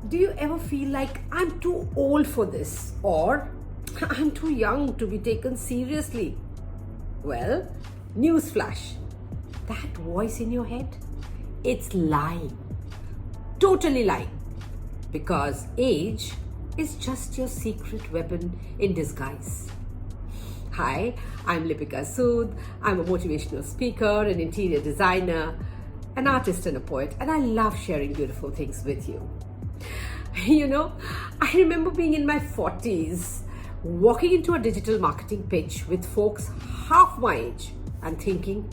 Do you ever feel like I'm too old for this or I'm too young to be taken seriously? Well, newsflash. That voice in your head, it's lying. Totally lying. Because age is just your secret weapon in disguise. Hi, I'm Lipika Sud. I'm a motivational speaker, an interior designer, an artist and a poet, and I love sharing beautiful things with you. You know, I remember being in my 40s, walking into a digital marketing pitch with folks half my age and thinking,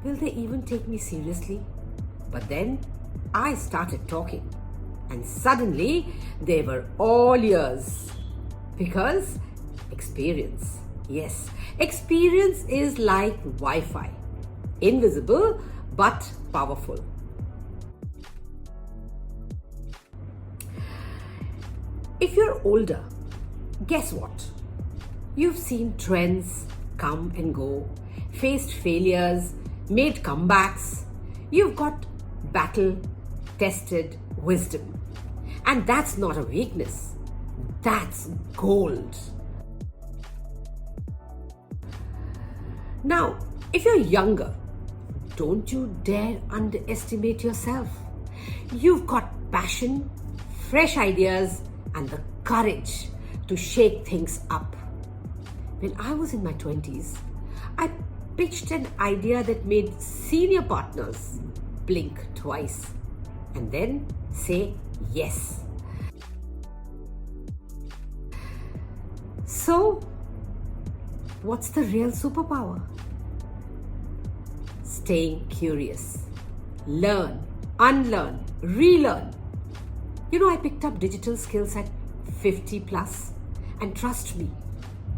will they even take me seriously? But then I started talking and suddenly they were all ears. Because experience, yes, experience is like Wi-Fi, invisible but powerful. If you're older, guess what? You've seen trends come and go, faced failures, made comebacks. You've got battle-tested wisdom. And that's not a weakness. That's gold. Now, if you're younger, don't you dare underestimate yourself. You've got passion, fresh ideas, and the courage to shake things up. When I was in my 20s, I pitched an idea that made senior partners blink twice and then say yes. So, what's the real superpower? Staying curious. Learn, unlearn, relearn. You know, I picked up digital skills at 50 plus, and trust me,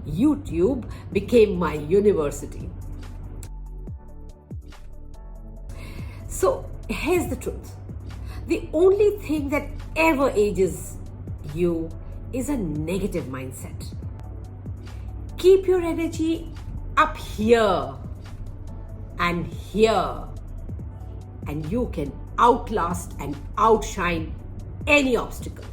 YouTube became my university. So here's the truth. The only thing that ever ages you is a negative mindset. Keep your energy up here and here, and you can outlast and outshine any obstacle.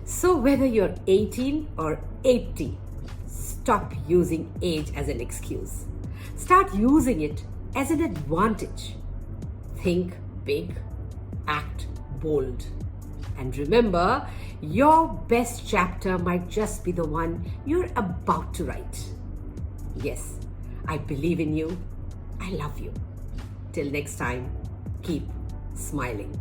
So whether you're 18 or 80, stop using age as an excuse. Start using it as an advantage. Think big, act bold. And remember, your best chapter might just be the one you're about to write. Yes, I believe in you. I love you. Till next time, keep smiling.